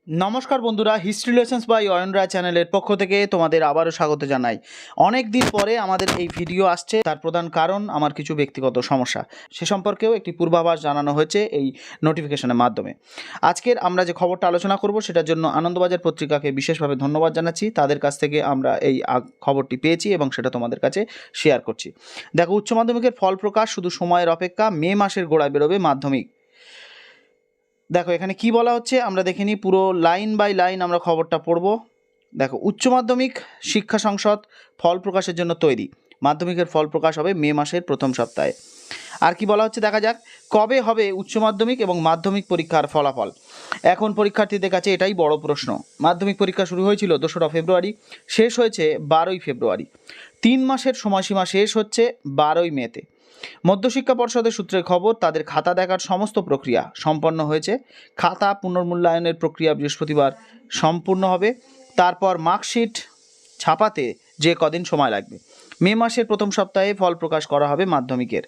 নমস্কার বন্ধুরা, history lessons by Ayan রায় চ্যানেলের পক্ষ থেকে তোমাদের আবারও স্বাগত জানাই। অনেক দিন পরে আমাদের এই ভিডিও আসছে, তার প্রধান কারণ আমার কিছু ব্যক্তিগত সমস্যা, সে সম্পর্কেও একটি পূর্বাভাস জানানো হয়েছে এই নোটিফিকেশনের মাধ্যমে। আজকের আমরা যে খবরটা আলোচনা করব সেটার জন্য আনন্দবাজার পত্রিকাকে বিশেষভাবে ধন্যবাদ জানাচ্ছি। তাদের কাছ থেকে আমরা এই খবরটি পেয়েছি এবং সেটা তোমাদের কাছে শেয়ার করছি। দেখো, উচ্চ মাধ্যমিকের ফল প্রকাশ শুধু সময়ের অপেক্ষা, মে মাসের গোড়ায় বেরোবে মাধ্যমিক। দেখো এখানে কি বলা হচ্ছে আমরা দেখে নিই, পুরো লাইন বাই লাইন আমরা খবরটা পড়ব। দেখো, উচ্চ মাধ্যমিক শিক্ষা সংসদ ফল প্রকাশের জন্য তৈরি। মাধ্যমিকের ফল প্রকাশ হবে মে মাসের প্রথম সপ্তাহে। আর কি বলা হচ্ছে দেখা যাক, কবে হবে উচ্চ মাধ্যমিক এবং মাধ্যমিক পরীক্ষার ফলাফল। এখন পরীক্ষার্থীদের কাছে এটাই বড় প্রশ্ন। মাধ্যমিক পরীক্ষা শুরু হয়েছিল 2রা ফেব্রুয়ারি, শেষ হয়েছে 12ই ফেব্রুয়ারি। 3 মাসের সময়সীমা শেষ হচ্ছে 12ই মেতে। মধ্যশিক্ষা পর্ষদের সূত্রের খবর, তাদের খাতা দেখার সমস্ত প্রক্রিয়া সম্পন্ন হয়েছে। খাতা পুনর্মূল্যায়নের প্রক্রিয়া বৃহস্পতিবার সম্পূর্ণ হবে। তারপর মার্কশিট ছাপাতে যে কদিন সময় লাগবে। মে মাসের প্রথম সপ্তাহে ফল প্রকাশ করা হবে মাধ্যমিকের।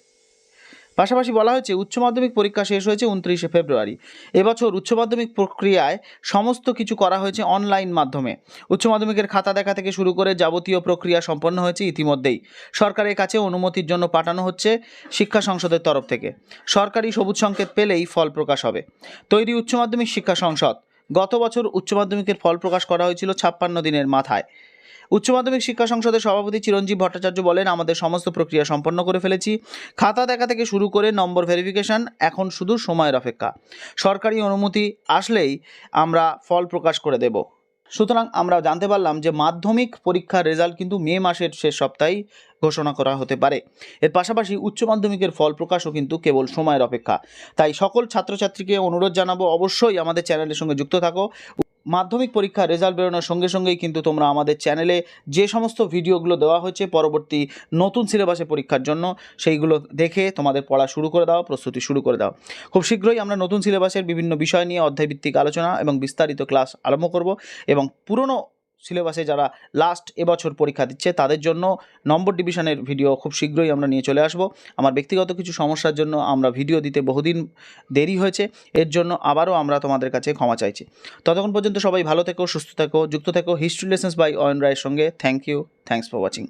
পাশাপাশি বলা হয়েছে উচ্চ মাধ্যমিক পরীক্ষা শেষ হয়েছে 29শে ফেব্রুয়ারি। এবছর উচ্চ মাধ্যমিক প্রক্রিয়ায় সমস্ত কিছু করা হয়েছে অনলাইন মাধ্যমে। উচ্চ মাধ্যমিকের খাতা দেখা থেকে শুরু করে যাবতীয় প্রক্রিয়া সম্পন্ন হয়েছে ইতিমধ্যেই। সরকারের কাছে অনুমতির জন্য পাঠানো হচ্ছে শিক্ষা সংসদের তরফ থেকে। সরকারি সবুজ সংকেত পেলেই ফল প্রকাশ হবে। তৈরি উচ্চ মাধ্যমিক শিক্ষা সংসদ। গত বছর উচ্চ মাধ্যমিকের ফল প্রকাশ করা হয়েছিল 56 দিনের মাথায়। উচ্চ মাধ্যমিক শিক্ষা সংসদের সভাপতি চিরঞ্জীব ভট্টাচার্য বলেন, আমাদের সমস্ত প্রক্রিয়া সম্পন্ন করে ফেলেছি। খাতা দেখা থেকে শুরু করে নম্বর ভেরিফিকেশন, এখন শুধু সময়ের অপেক্ষা। সরকারি অনুমতি আসলেই আমরা ফল প্রকাশ করে দেব। সুতরাং আমরা জানতে পারলাম যে মাধ্যমিক পরীক্ষার রেজাল্ট কিন্তু মে মাসের শেষ সপ্তাহেই ঘোষণা করা হতে পারে। এর পাশাপাশি উচ্চ মাধ্যমিকের ফল প্রকাশও কিন্তু কেবল সময়ের অপেক্ষা। তাই সকল ছাত্রছাত্রীকে অনুরোধ জানাবো, অবশ্যই আমাদের চ্যানেলের সঙ্গে যুক্ত থাকো। মাধ্যমিক পরীক্ষার রেজাল্ট বেরোনোর সঙ্গে সঙ্গেই কিন্তু তোমরা আমাদের চ্যানেলে যে সমস্ত ভিডিওগুলো দেওয়া হয়েছে পরবর্তী নতুন সিলেবাসে পরীক্ষার জন্য, সেইগুলো দেখে তোমাদের পড়া শুরু করে দাও, প্রস্তুতি শুরু করে দাও। খুব শীঘ্রই আমরা নতুন সিলেবাসের বিভিন্ন বিষয় নিয়ে অধ্যায়ভিত্তিক আলোচনা এবং বিস্তারিত ক্লাস আরম্ভ করব এবং পুরনো সিলেবাসে যারা লাস্ট এবছর পরীক্ষা দিচ্ছে তাদের জন্য নম্বর ডিভিশনের ভিডিও খুব শীঘ্রই আমরা নিয়ে চলে আসব। আমার ব্যক্তিগত কিছু সমস্যার জন্য আমরা ভিডিও দিতে বহুদিন দেরি হয়েছে, এর জন্য আবারও আমরা তোমাদের কাছে ক্ষমা চাইছি। ততক্ষণ পর্যন্ত সবাই ভালো থেকো, সুস্থ থেকো, যুক্ত থেকো হিস্ট্রি লেসন্স বাই অয়ন রায়ের সঙ্গে। Thank you, thanks for watching.